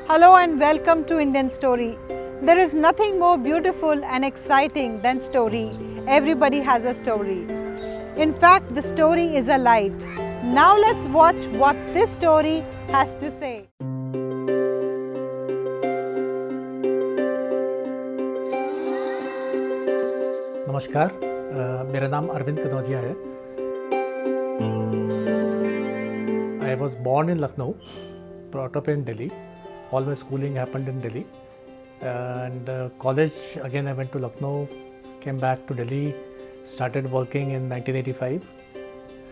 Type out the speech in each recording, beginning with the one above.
Hello and welcome to Indian Story. There is nothing more beautiful and exciting than story. Everybody has a story. In fact, the story is a light. Now let's watch what this story has to say. नमस्कार, मेरा नाम अरविंद कनौजिया है. I was born in Lucknow, brought up in Delhi. All my schooling happened in Delhi. And college, again I went to Lucknow, came back to Delhi, started working in 1985.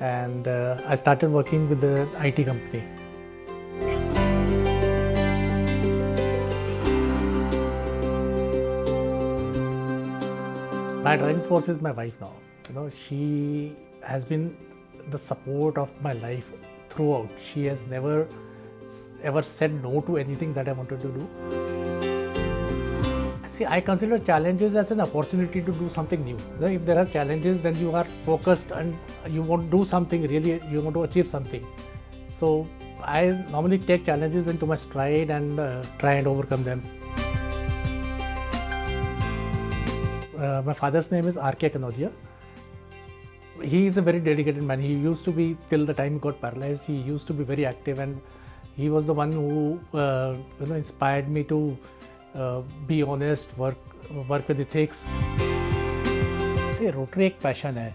And I started working with the IT company. My driving force is my wife now. She has been the support of my life throughout. She has never ever said no to anything that I wanted to do. See, I consider challenges as an opportunity to do something new. If there are challenges, then you are focused and you want to do something really, you want to achieve something. So I normally take challenges into my stride and try and overcome them. My father's name is R.K. Kanaujia. He is a very dedicated man. He used to be, till the time he got paralyzed, he used to be very active, and he was the one who inspired me to be honest, work with ethics. Rotary एक passion है,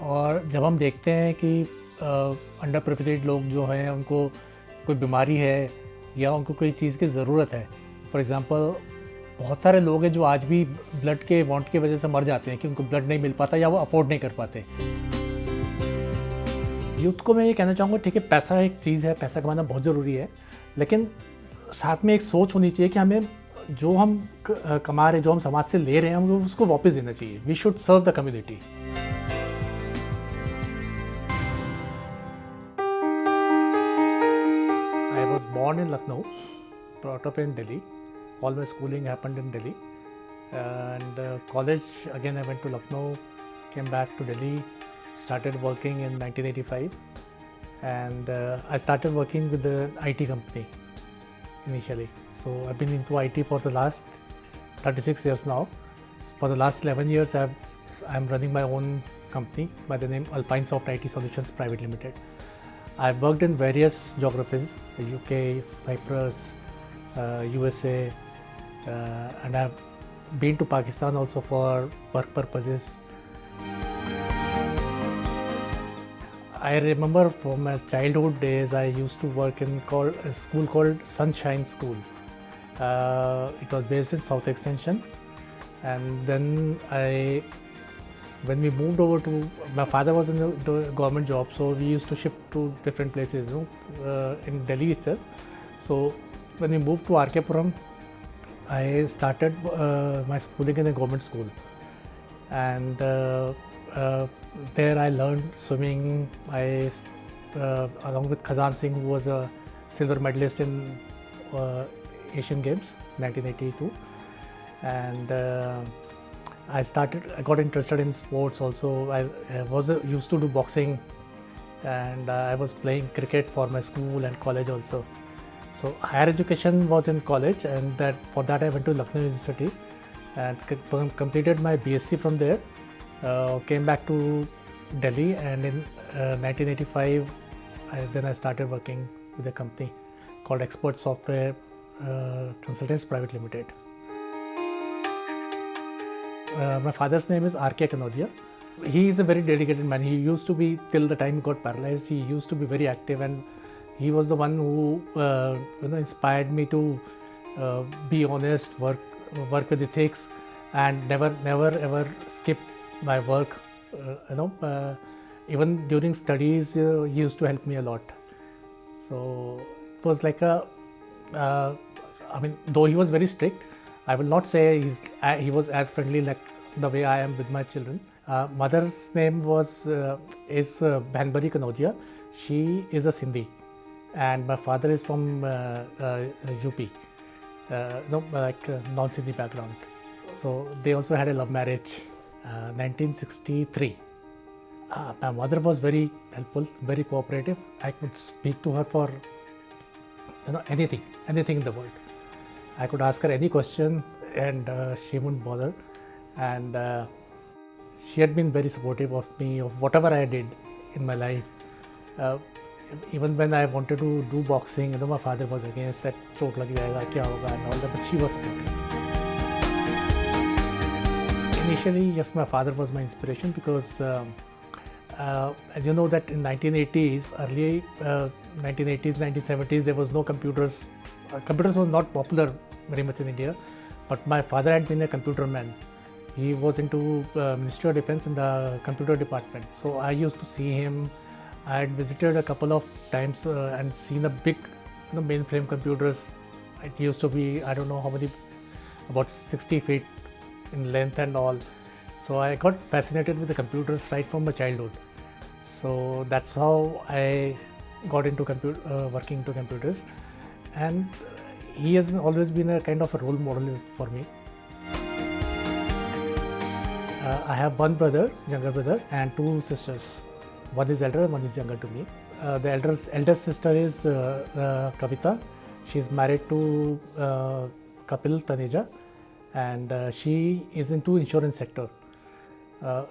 और जब हम देखते हैं कि under privileged लोग जो हैं उनको कोई बीमारी है या उनको कोई चीज़ की ज़रूरत है, फॉर एग्ज़ाम्पल बहुत सारे लोग हैं जो आज भी ब्लड के वांट की वजह से मर जाते हैं कि उनको ब्लड नहीं मिल पाता या वो अफोर्ड नहीं कर पाते. यूथ को मैं ये कहना चाहूँगा, ठीक है, पैसा एक चीज़ है, पैसा कमाना बहुत ज़रूरी है, लेकिन साथ में एक सोच होनी चाहिए कि हमें जो हम कमा रहे, जो हम समाज से ले रहे हैं, हमें उसको वापस देना चाहिए. We should serve the community. I was born in Lucknow, brought up in Delhi. All my schooling happened in Delhi. And college, again I went to Lucknow, came back to Delhi, started working in 1985. And I started working with the IT company initially. So I've been into IT for the last 36 years now. For the last 11 years, I'm running my own company by the name ALPINESOFT IT Solutions Private Limited. I've worked in various geographies, UK, Cyprus, USA, and I've been to Pakistan also for work purposes. I remember from my childhood days, I used to work in a school called Sunshine School. It was based in South Extension, and then when we moved over to, my father was in the government job, so we used to shift to different places, in Delhi itself. So when we moved to R.K. Puram, I started my schooling in a government school, and there I learned swimming. Along with Khazan Singh, who was a silver medalist in Asian Games 1982, and I got interested in sports also. I used to do boxing, and I was playing cricket for my school and college also. So higher education was in college, and for that I went to Lucknow University and completed my BSc from there. Came back to Delhi, and in 1985 I started working with a company called Expert Software Consultants Private Limited. My father's name is R.K. Kanaujia. He is a very dedicated man. He used to be, till the time he got paralyzed, he used to be very active, and he was the one who inspired me to be honest, work with ethics, and never ever skip my work. Even during studies, he used to help me a lot. So it was like though he was very strict, I will not say he was as friendly like the way I am with my children. Mother's name is Bhanbari Kanaujia. She is a Sindhi, and my father is from UP, non-Sindhi background. So they also had a love marriage, 1963. My mother was very helpful, very cooperative. I could speak to her for anything in the world. I could ask her any question and she wouldn't bother. And she had been very supportive of me, of whatever I did in my life. Uh, Even when I wanted to do boxing, my father was against that, chot lag jayega, kya hoga, and all that, but she was supportive. Initially, yes, my father was my inspiration because as you know that in 1980s, early 1980s, 1970s, there was no computers. Computers was not popular very much in India, but my father had been a computer man. He was into Ministry of Defense in the computer department. So I used to see him. I had visited a couple of times and seen a big mainframe computers. It used to be, I don't know how many, about 60 feet in length and all. So I got fascinated with the computers right from my childhood. So that's how I got into working into computers. And he has always been a kind of a role model for me. I have one brother, younger brother, and two sisters. One is elder and one is younger to me. The eldest sister is Kavita. She is married to Kapil Taneja, and she is into insurance sector.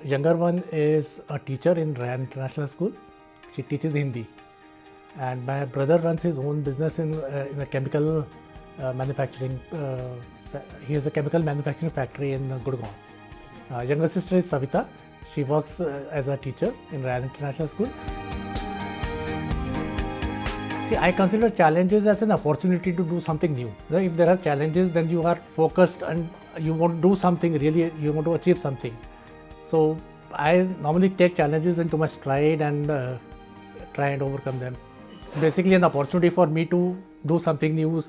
Younger one is a teacher in Ryan International School. She teaches Hindi. And my brother runs his own business in a chemical manufacturing. He has a chemical manufacturing factory in Gurgaon. Younger sister is Savita. She works as a teacher in Ryan International School. See, I consider challenges as an opportunity to do something new. If there are challenges, then you are focused and you want to do something really, you want to achieve something. So I normally take challenges into my stride and try and overcome them. It's basically an opportunity for me to do something new.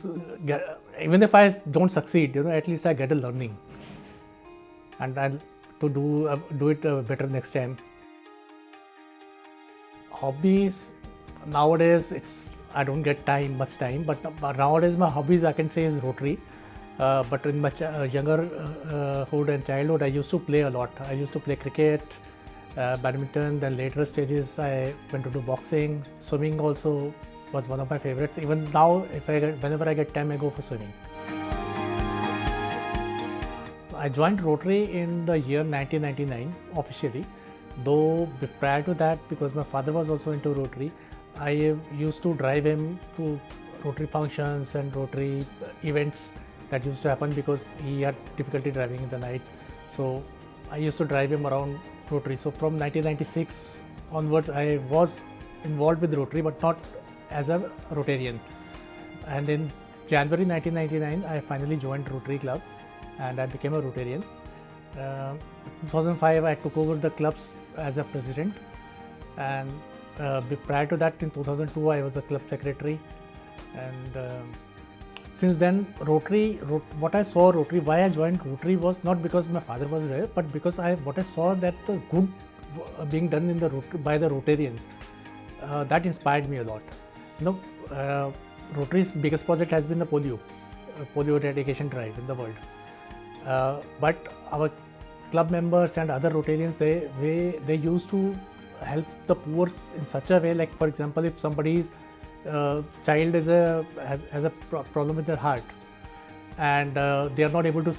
Even if I don't succeed, at least I get a learning. And I'll to do it better next time. Hobbies, nowadays I don't get much time, but nowadays my hobbies I can say is Rotary. But in my younger hood and childhood, I used to play a lot. I used to play cricket, badminton. Then later stages I went to do boxing. Swimming also was one of my favorites. Even now, whenever I get time, I go for swimming. I joined Rotary in the year 1999 officially, though prior to that, because my father was also into Rotary, I used to drive him to Rotary functions and Rotary events that used to happen because he had difficulty driving in the night. So I used to drive him around Rotary. So from 1996 onwards, I was involved with Rotary, but not as a Rotarian. And in January 1999, I finally joined Rotary Club. And I became a Rotarian. 2005, I took over the clubs as a president, and prior to that, in 2002, I was a club secretary. And since then, what I saw Rotary, why I joined Rotary was not because my father was there, but because what I saw that the good being done in by the Rotarians, that inspired me a lot. Rotary's biggest project has been the polio eradication drive in the world. But our club members and other Rotarians, they used to help the poor in such a way, like for example, if somebody's child has a problem with their heart and they are not able to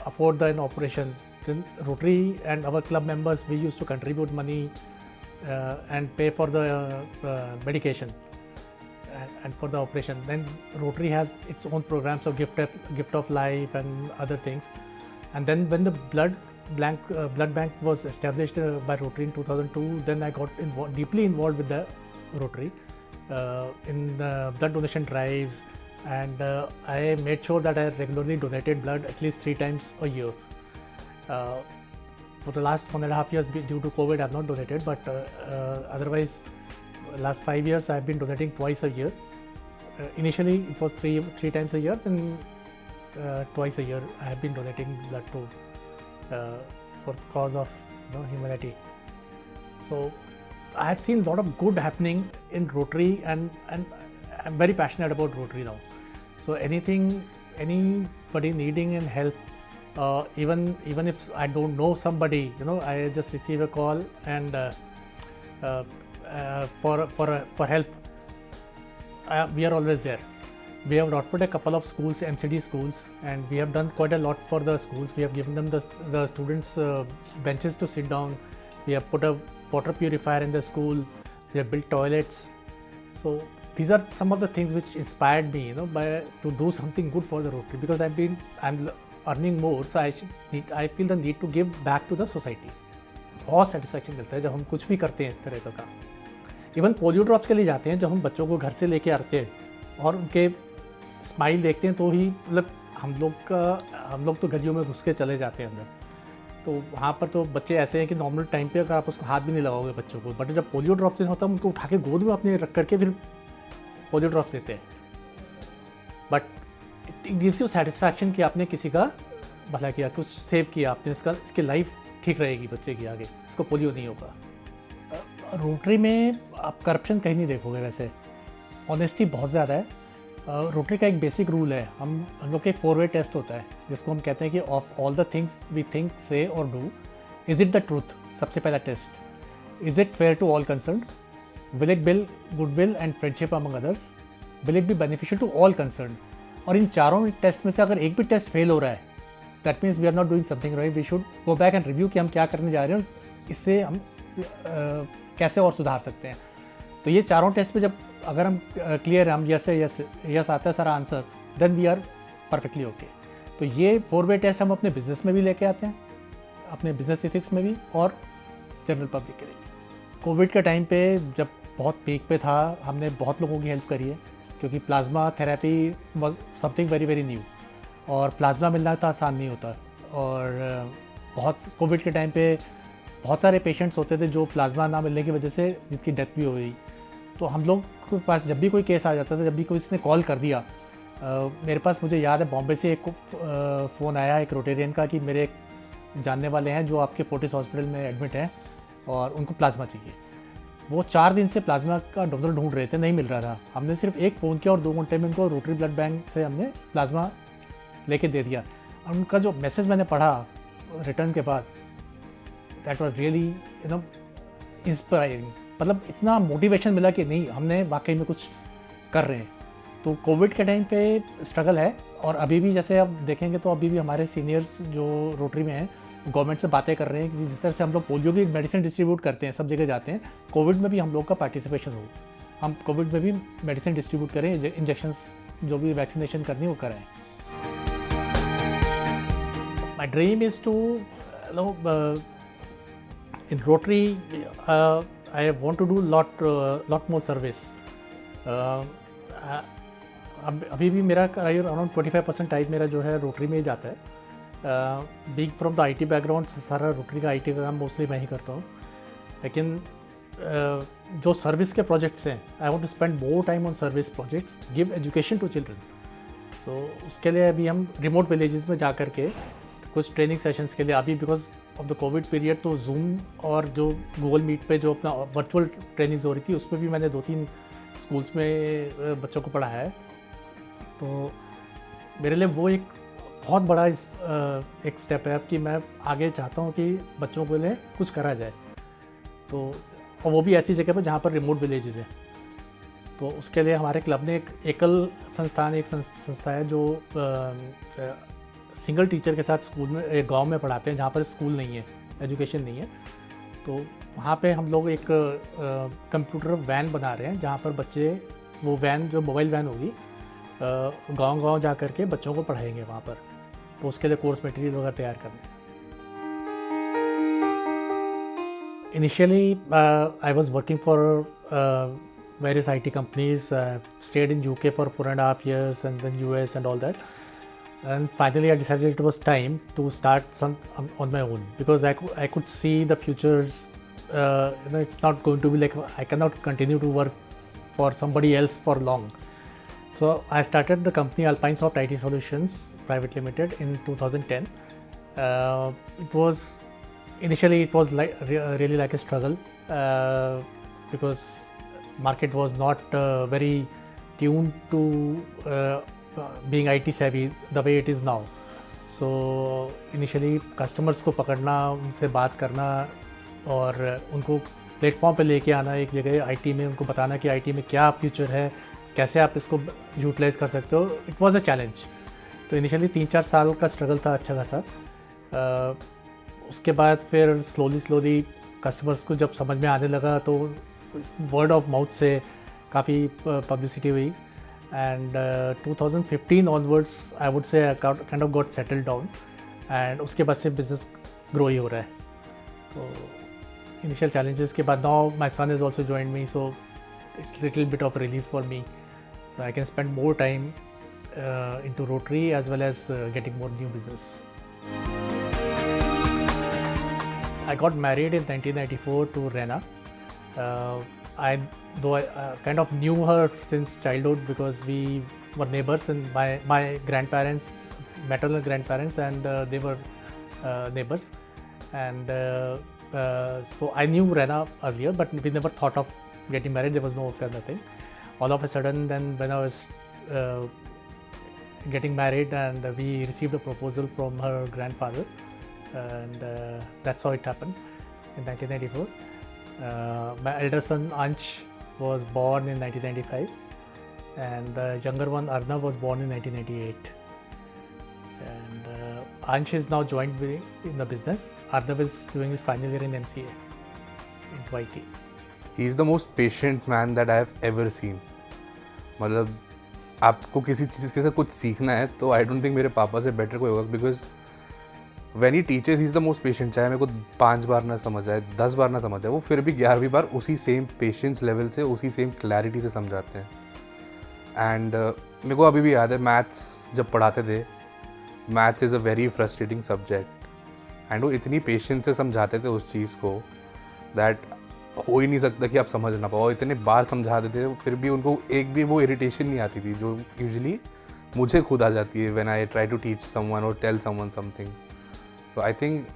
afford an operation, then Rotary and our club members, we used to contribute money and pay for the medication and for the operation. Then Rotary has its own programs of gift of life and other things. And then when the blood bank was established by Rotary in 2002, then I got deeply involved with the Rotary in the blood donation drives, and I made sure that I regularly donated blood at least 3 times a year. For the last 1.5 years, due to COVID, I have not donated, but otherwise, last 5 years I have been donating twice a year. Initially, it was three times a year, then twice a year I have been donating blood to for the cause of humanity. So I have seen a lot of good happening in Rotary, and I'm very passionate about Rotary now. So anybody needing any help, even if I don't know somebody, I just receive a call and for help, we are always there. we have output a couple of schools, MCD schools, and we have done quite a lot for the schools. We have given them the students benches to sit down. We have put a water purifier in the school. We have built toilets. So these are some of the things which inspired me, to do something good for the Rotary, because I'm earning more, so I feel the need to give back to the society. बहुत satisfaction मिलता है जब हम कुछ भी करते हैं इस तरह का काम। इवन पोलियो ड्रॉप्स के लिए जाते हैं, जब हम बच्चों को घर से लेके आते हैं और उनके स्माइल देखते हैं तो ही मतलब हम लोग तो गलियों में घुस के चले जाते हैं अंदर। तो वहाँ पर तो बच्चे ऐसे हैं कि नॉर्मल टाइम पे अगर आप उसको हाथ भी नहीं लगाओगे बच्चों को, बट जब पोलियो ड्रॉप्स देना होता है उनको उठा के गोद में अपने रख करके फिर पोलियो ड्रॉप्स देते हैं। But it gives you satisfaction कि आपने किसी का भला किया, कुछ सेव किया आपने, इसकी लाइफ ठीक रहेगी बच्चे की, आगे इसको पोलियो नहीं होगा। रोटरी में आप करप्शन कहीं नहीं देखोगे, वैसे ऑनेस्टी बहुत ज़्यादा है। रोटरी का एक बेसिक रूल है, हम लोग का एक 4-वे टेस्ट होता है जिसको हम कहते हैं कि of all the things we think, say और do, is it the truth. सबसे पहला test, is it fair to all concerned, will it build goodwill and friendship among others, will it be beneficial to all concerned. और इन चारों test में से अगर एक भी टेस्ट फेल हो रहा है, that means we are not doing something right, we should go back and review कि हम क्या करने जा रहे हैं और इससे हम कैसे और सुधार सकते हैं। तो ये चारों टेस्ट पे जब अगर हम क्लियर है, हम यस आता है सारा answer, then we are perfectly okay. तो ये 4-वे टेस्ट हम अपने बिजनेस में भी लेके आते हैं, अपने बिजनेस एथिक्स में भी और जनरल पब्लिक के लिए भी। कोविड के टाइम पे जब बहुत पीक पे था, हमने बहुत लोगों की हेल्प करी है, क्योंकि plasma therapy was something very very new और प्लाज्मा मिलना था आसान नहीं होता। और बहुत कोविड के टाइम पे बहुत सारे पेशेंट्स होते थे जो प्लाज्मा ना मिलने की वजह से जिनकी डेथ भी हो गई। तो हम लोग के पास जब भी कोई केस आ जाता था, जब भी कोई इसने कॉल कर दिया, मेरे पास मुझे याद है बॉम्बे से एक फ़ोन आया एक रोटेरियन का कि मेरे जानने वाले हैं जो आपके फोर्टिस हॉस्पिटल में एडमिट हैं और उनको प्लाज्मा चाहिए। वो 4 दिन से प्लाज्मा का डोनर ढूंढ रहे थे, नहीं मिल रहा था। हमने सिर्फ एक फ़ोन किया और 2 घंटे में उनको रोटरी ब्लड बैंक से हमने प्लाज्मा लेके दे दिया। और उनका जो मैसेज मैंने पढ़ा रिटर्न के बाद, दैट वाज रियली इंस्पायरिंग। मतलब इतना मोटिवेशन मिला कि नहीं, हमने वाकई में कुछ कर रहे हैं। तो कोविड के टाइम पे स्ट्रगल है और अभी भी जैसे आप देखेंगे तो अभी भी हमारे सीनियर्स जो रोटरी में हैं गवर्नमेंट से बातें कर रहे हैं कि जिस तरह से हम लोग पोलियो की मेडिसिन डिस्ट्रीब्यूट करते हैं, सब जगह जाते हैं, कोविड में भी हम लोग का पार्टिसिपेशन हो, हम कोविड में भी मेडिसिन डिस्ट्रीब्यूट करें, इंजेक्शंस जो भी वैक्सीनेशन करनी वो कराएं। My dream is to in Rotary, I want to do lot more service. अभी भी मेरा अराउंड 25% टाइम मेरा जो है रोटरी में ही जाता है। Being from the IT background, सारा रोटरी का आईटी का काम मोस्टली मैं ही करता हूँ। लेकिन जो सर्विस के प्रोजेक्ट्स हैं, I want to spend more time on service projects, give education to children. तो उसके लिए अभी हम रिमोट विलेजेस में जा कर के कुछ ट्रेनिंग सेशंस के लिए, अभी because of the Covid period तो जूम और जो गूगल मीट पे जो अपना वर्चुअल ट्रेनिंग्स हो रही थी, उस पर भी मैंने 2-3 स्कूल्स में बच्चों को पढ़ाया है। तो मेरे लिए वो एक बहुत बड़ा एक स्टेप है कि मैं आगे चाहता हूँ कि बच्चों के लिए कुछ करा जाए। तो और वो भी ऐसी जगह पर जहाँ पर रिमोट विलेजेस हैं। तो उसके लिए हमारे क्लब ने एक एकल संस्थान, एक संस्था है जो सिंगल टीचर के साथ स्कूल में, एक गांव में पढ़ाते हैं जहाँ पर स्कूल नहीं है, एजुकेशन नहीं है। तो वहाँ पे हम लोग एक कंप्यूटर वैन बना रहे हैं जहाँ पर बच्चे, वो वैन जो मोबाइल वैन होगी, गांव-गांव जा कर के बच्चों को पढ़ाएंगे वहाँ पर। तो उसके लिए कोर्स मटेरियल वगैरह तैयार करने हैं। Initially, I was working for various IT companies, stayed in UK for 4.5 years and then US and all that. And finally, I decided it was time to start some on my own, because I could see the futures. It's not going to be like, I cannot continue to work for somebody else for long. So I started the company ALPINESOFT IT Solutions Private Limited in 2010. Initially it was like really like a struggle, because market was not very tuned to being IT savvy the way it is now. So initially customers को पकड़ना, उनसे बात करना और उनको platform पे लेके आना एक जगह IT में, उनको बताना कि IT में क्या फ्यूचर है, कैसे आप इसको यूटिलाइज़ कर सकते हो, इट वाज अ चैलेंज। तो इनिशियली 3-4 साल का स्ट्रगल था अच्छा खासा। उसके बाद फिर स्लोली कस्टमर्स को जब समझ में आने लगा तो वर्ड ऑफ माउथ से काफ़ी पब्लिसिटी हुई, एंड 2015 ऑनवर्ड्स आई वुड से kind of got settle down, and उसके बाद से बिजनेस ग्रो ही हो रहा है। तो इनिशियल चैलेंजेस के बाद now my son is also join me, so it's little bit of relief for me, so I can spend more time into Rotary as well as getting more new business. I got married in 1994 to Rena. I kind of knew her since childhood because we were neighbors, and my grandparents, maternal grandparents, and they were neighbors, and so I knew Rena earlier, but we never thought of getting married. There was no affair, nothing. All of a sudden, then when I was getting married, and we received a proposal from her grandfather, and that's how it happened in 1994. My elder son Ansh was born in 1995, and the younger one Arnav was born in 1998. And Ansh is now joined in the business. Arnav is doing his final year in MCA in YT. He is the most patient man that I have ever seen. मतलब आपको किसी चीज़ के साथ कुछ सीखना है तो I don't think मेरे पापा से बेटर कोई होगा, because when he teachers he is the most patient. चाहे मेरे को 5 बार ना समझ आए, 10 बार ना समझ आए, वो फिर भी 11वीं बार उसी सेम पेशेंस लेवल से, उसी सेम क्लैरिटी से समझाते हैं। एंड मेरे को अभी भी याद है मैथ्स जब पढ़ाते थे, maths is a very frustrating subject, and वो इतनी पेशेंस से समझाते थे उस चीज़ को दैट हो ही नहीं सकता कि आप समझ ना पाओ। इतने बार समझा देते थे फिर भी उनको एक भी वो इरिटेशन नहीं आती थी जो यूजुअली मुझे खुद आ जाती है when I try to teach someone or tell someone something. So I think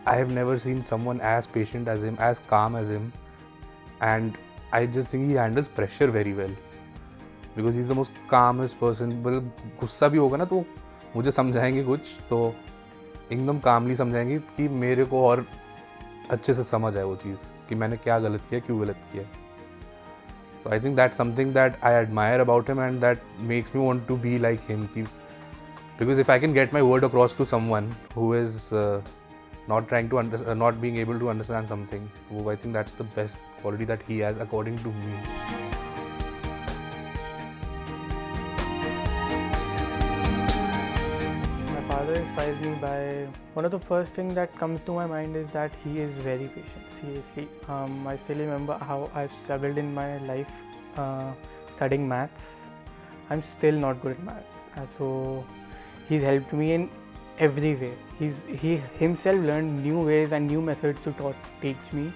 I have never seen someone as patient as him, as calm as him, and I just think he handles pressure very well because he is the most calmest person. मतलब गुस्सा भी होगा ना तो मुझे समझाएंगे कुछ तो एकदम कामली समझाएंगे कि मेरे को और अच्छे से समझ आए वो चीज़ कि मैंने क्या गलत किया, क्यों गलत किया। So I think that's something that I admire about him, and that makes me want to be like him. Because if I can get my word across to someone who is not trying to not being able to understand something, so I think that's the best quality that he has according to me. Father inspires me by one of the first things that comes to my mind is that he is very patient. Seriously, I still remember how I've struggled in my life studying maths. I'm still not good at maths, so he's helped me in every way. He himself learned new ways and new methods to teach me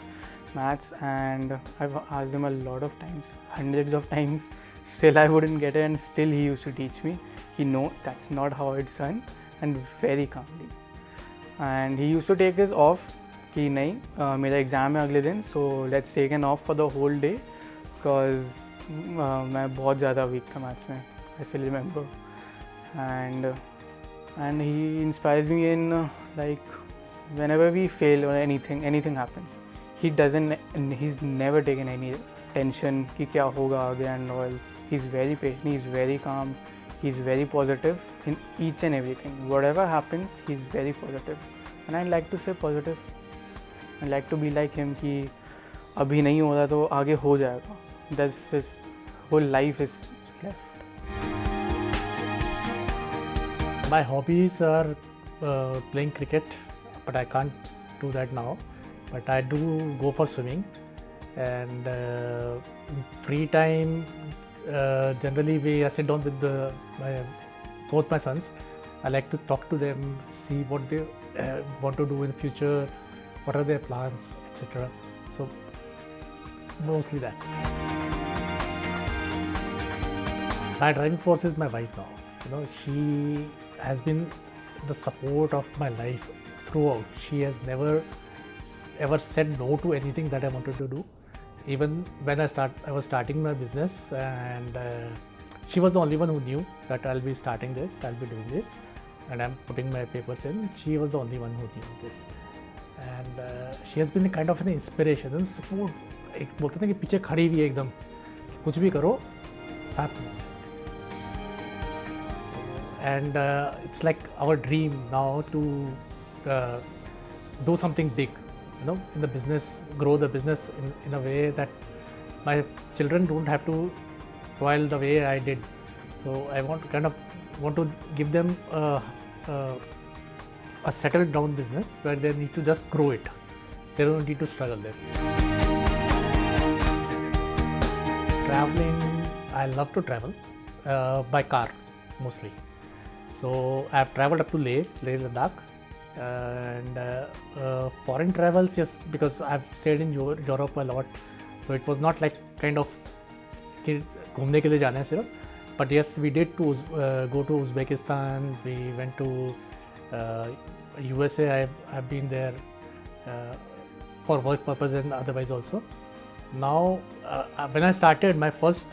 maths, and I've asked him a lot of times, hundreds of times. Still I wouldn't get it, and still he used to teach me. He know that's not how it's done, and very calmly. And he used to take his off कि नहीं मेरा exam है अगले दिन, so let's take an off for the whole day because मैं बहुत ज़्यादा week था मैथ्स में, I still remember. And he inspires me in like whenever we fail or anything happens, he's never taken any tension कि क्या होगा आगे and all. He's very patient, he's very calm, he's very positive in each and everything. Whatever happens, he's very positive. And I like to say positive. I like to be like him कि अभी नहीं हो रहा तो आगे हो जाएगा. That's his whole life is left. My hobbies are playing cricket, but I can't do that now. But I do go for swimming, and free time. Generally, we sit down with both my sons. I like to talk to them, see what they want to do in future, what are their plans, etc. So mostly that. My driving force is my wife now. You know, she has been the support of my life throughout. She has never ever said no to anything that I wanted to do. Even when I was starting my business, and she was the only one who knew that I'll be starting this, I'll be doing this, and I'm putting my papers in. She was the only one who knew this, and she has been kind of an inspiration and support. एक बोलते हैं कि पीछे खड़ी हुई है एकदम, कुछ भी करो, साथ में. And it's like our dream now to do something big, you know, in the business, grow the business in a way that my children don't have to toil the way I did. So I want to give them a settled down business where they need to just grow it. They don't need to struggle there. Traveling, I love to travel by car mostly. So I have traveled up to Leh Ladakh, and foreign travels, yes, because I've stayed in Europe a lot. So it was not like kind of कि घूमने के लिए जाना है सिर्फ. But yes, we did to go to Uzbekistan. We went to USA. I've been there for work purpose and otherwise also. Now, when I started, my first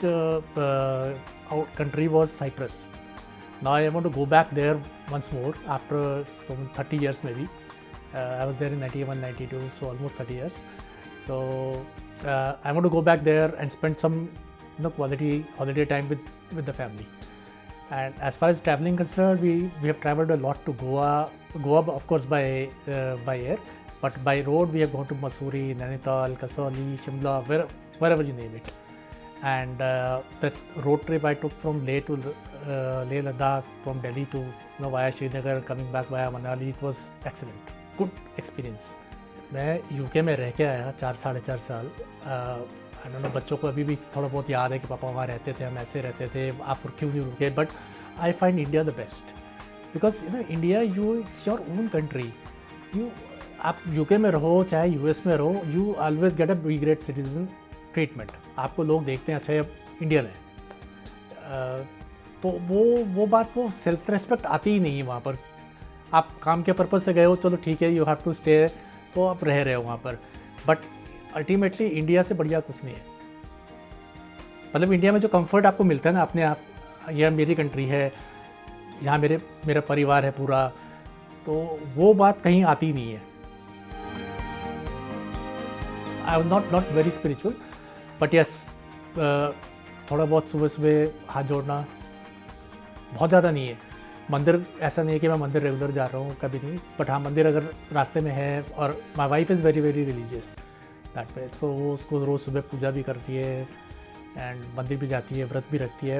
country was Cyprus. Now I want to go back there once more after some 30 years maybe. I was there in 91, 92, so almost 30 years. So I want to go back there and spend some quality holiday time with the family. And as far as traveling concerned, we have traveled a lot to Goa. Goa, of course, by air, but by road we have gone to Mussoorie, Nainital, Kasauli, Shimla, wherever you name it. And that road trip I took from Leh to Leh Ladakh, from Delhi to via Srinagar, coming back via Manali, it was excellent, good experience. मैं UK में रह के आया 4-4.5 साल. I don't know, बच्चों को अभी भी थोड़ा बहुत याद है कि पापा वहाँ रहते थे, हम ऐसे रहते थे, आप क्यों नहीं रुके. But I find India the best because India it's your own country. आप यूके में रहो चाहे यूएस में रहो, you always get a be great citizen treatment. आपको लोग देखते हैं अच्छा ये इंडियन है. तो वो बात, वो सेल्फ रेस्पेक्ट आती ही नहीं है वहाँ पर. आप काम के पर्पज़ से गए हो, चलो ठीक है, यू हैव टू स्टे, तो आप रह रहे हो वहाँ पर. बट अल्टीमेटली इंडिया से बढ़िया कुछ नहीं है. मतलब इंडिया में जो कंफर्ट आपको मिलता है ना अपने आप, यह मेरी कंट्री है, यहाँ मेरा परिवार है पूरा, तो वो बात कहीं आती नहीं है. I am not very spiritual, but yes, थोड़ा बहुत सुबह सुबह हाथ जोड़ना, बहुत ज़्यादा नहीं है. मंदिर ऐसा नहीं है कि मैं मंदिर रेगुलर जा रहा हूँ, कभी नहीं. बट हाँ, मंदिर अगर रास्ते में है, और my wife is very very religious that way, so वो उसको रोज़ सुबह पूजा भी करती है एंड मंदिर भी जाती है, व्रत भी रखती है.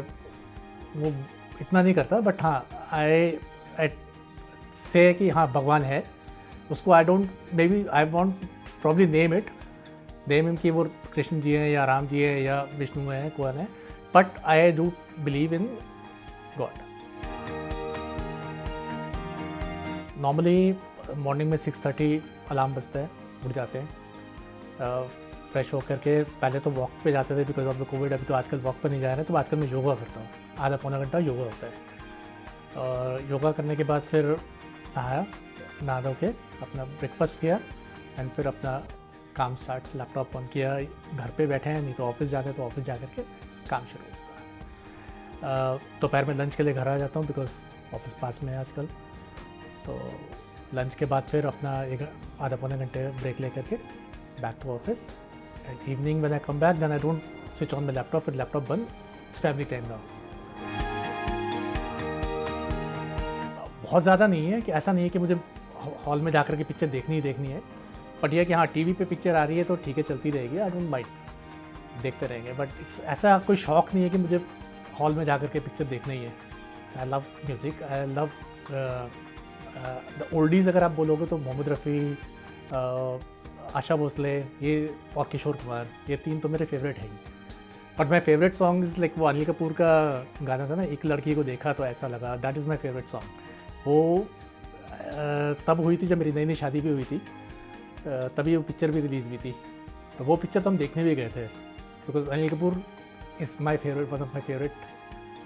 वो इतना नहीं करता, बट हाँ, आई से कि हाँ भगवान है, उसको I don't, maybe I want probably name him कि वो कृष्ण जी हैं या राम जी हैं या विष्णु हैं, कौन है, but I do believe in God. Normally morning में 6:30 अलार्म बजता है, उठ जाते हैं, फ्रेश होकर के पहले तो वॉक पे जाते थे बिकॉज ऑफ द कोविड. अभी तो आजकल वॉक पर नहीं जा रहे हैं, तो आजकल मैं योगा करता हूँ, आधा पौना घंटा योगा होता है. और योगा करने के बाद फिर नहा धो के अपना ब्रेकफास्ट किया एंड फिर अपना काम स्टार्ट, लैपटॉप ऑन किया. घर पे बैठे हैं, नहीं तो ऑफिस जाते हैं, तो ऑफिस जा कर के काम शुरू होता है. दोपहर में लंच के लिए घर आ जाता हूँ बिकॉज ऑफिस पास में है आजकल. तो लंच के बाद फिर अपना एक आधा पौने घंटे ब्रेक लेकर के back to office. And evening when I come back, then I don't switch on my laptop, फिर लैपटॉप बंद. It's family time now. बहुत ज़्यादा नहीं है, कि ऐसा नहीं है कि मुझे हॉल में जाकर के पिक्चर देखनी है. बट यह कि हाँ, टीवी पे पिक्चर आ रही है तो ठीक है, चलती रहेगी, आई डोंट माइंड, देखते रहेंगे. बट इट्स ऐसा कोई शौक़ नहीं है कि मुझे हॉल में जाकर के पिक्चर देखना ही है. I love music, I love the oldies. अगर आप बोलोगे तो मोहम्मद रफ़ी, आशा भोसले, ये और किशोर कुमार, ये 3 तो मेरे फेवरेट हैं. But my favourite song is like वो अनिल कपूर का गाना था ना, एक लड़की को देखा तो ऐसा लगा. That is my favourite song. वो तब हुई थी जब मेरी नई शादी भी हुई थी, तभी वो पिक्चर भी रिलीज़ हुई थी. तो वो पिक्चर तो हम देखने भी गए थे because Anil Kapoor is my favourite, one of my favourite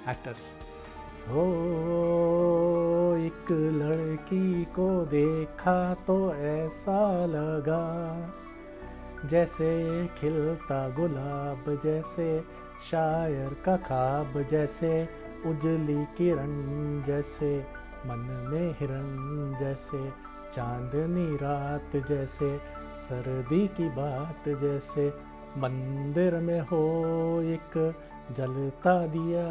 actors. हो एक लड़की को देखा तो ऐसा लगा जैसे खिलता गुलाब, जैसे शायर का ख्वाब, जैसे उजली किरण, जैसे मन में हिरन, जैसे चांदनी रात, जैसे सर्दी की बात, जैसे मंदिर में हो एक जलता दिया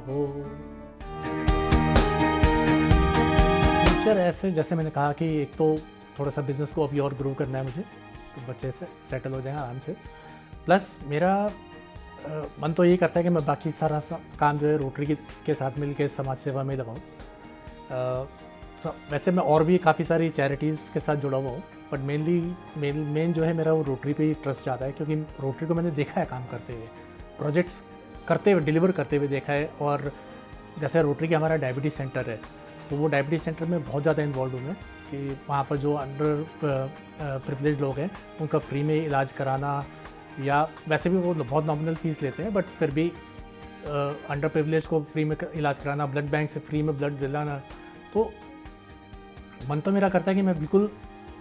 हो। फ्यूचर ऐसे, जैसे मैंने कहा कि एक तो थोड़ा सा बिज़नेस को अभी और ग्रो करना है मुझे, तो बच्चे से सेटल हो जाएंगे आराम से। प्लस मेरा मन तो यही करता है कि मैं बाकी सारा काम जो है रोटरी के साथ मिल के समाज सेवा में लगाऊँ। वैसे मैं और भी काफ़ी सारी चैरिटीज़ के साथ जुड़ा हुआ हूँ, बट मेन जो है मेरा वो रोटरी पे ही ट्रस्ट ज़्यादा है, क्योंकि रोटरी को मैंने देखा है काम करते हुए, प्रोजेक्ट्स करते हुए, डिलीवर करते हुए देखा है। और जैसे रोटरी का हमारा डायबिटीज़ सेंटर है, तो वो डायबिटीज़ सेंटर में बहुत ज़्यादा इन्वॉल्व हूँ मैं, कि वहाँ पर जो अंडर प्रिविलेज लोग हैं उनका फ्री में इलाज कराना, या वैसे भी वो बहुत नॉमिनल फीस लेते हैं, बट फिर भी अंडर प्रिविलेज को फ्री में इलाज कराना, ब्लड बैंक से फ्री में ब्लड दिलाना। तो मन तो मेरा करता है कि मैं बिल्कुल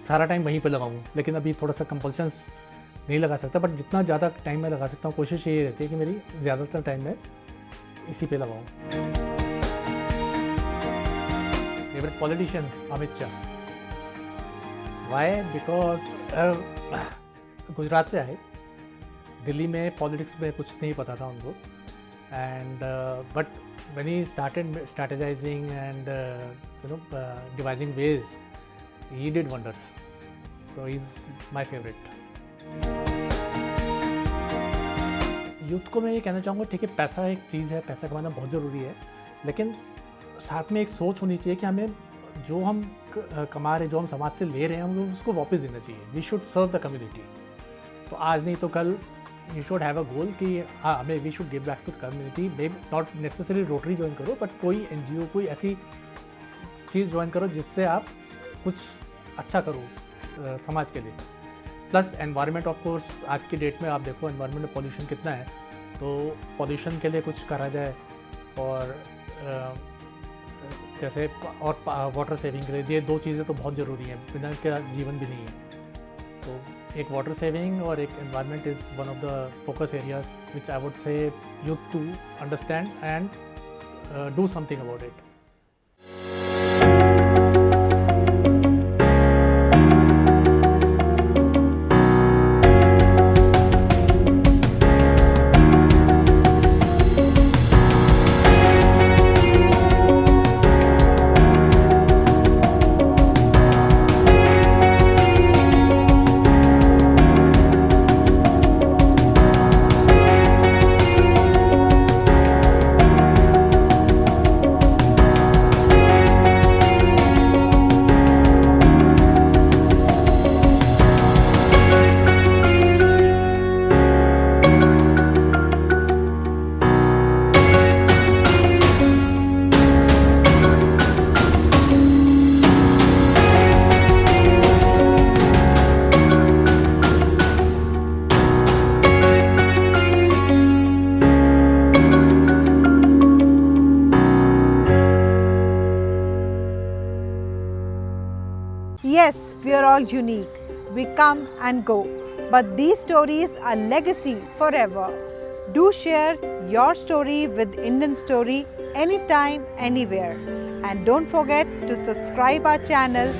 सारा टाइम वहीं पे लगाऊं, लेकिन अभी थोड़ा सा कंपल्शंस नहीं लगा सकता, बट जितना ज़्यादा टाइम मैं लगा सकता हूँ कोशिश यही रहती है कि मेरी ज़्यादातर टाइम मैं इसी पे लगाऊं। Favourite politician Amit Shah. Why? Because Gujarat से आए, दिल्ली में पॉलिटिक्स में कुछ नहीं पता था उनको, and but when he started strategizing and devising ways, he did wonders. So he's my favorite. Youth को मैं ये कहना चाहूँगा, ठीक है पैसा एक चीज़ है, पैसा कमाना बहुत ज़रूरी है, लेकिन साथ में एक सोच होनी चाहिए कि हमें जो हम कमा रहे, जो हम समाज से ले रहे हैं, हमें उसको वापस देना चाहिए। We should serve the community. तो आज नहीं तो कल you should have a goal कि हाँ हमें we should give back to the community. May not necessary Rotary join करो, बट कोई NGO, कोई ऐसी चीज़ ज्वाइन करो जिससे आप कुछ अच्छा करो समाज के लिए। प्लस एनवायरनमेंट, ऑफ कोर्स आज की डेट में आप देखो एनवायरनमेंट में पॉल्यूशन कितना है, तो पॉल्यूशन के लिए कुछ करा जाए, और जैसे और वाटर सेविंग के लिए, ये दो चीज़ें तो बहुत ज़रूरी हैं, बिना इसके जीवन भी नहीं है। तो एक वाटर सेविंग और एक environment is one of the focus areas which I would say youth to understand and do something about it. Yes, we are all unique. We come and go. But these stories are legacy forever. Do share your story with Indian Story anytime, anywhere. And don't forget to subscribe our channel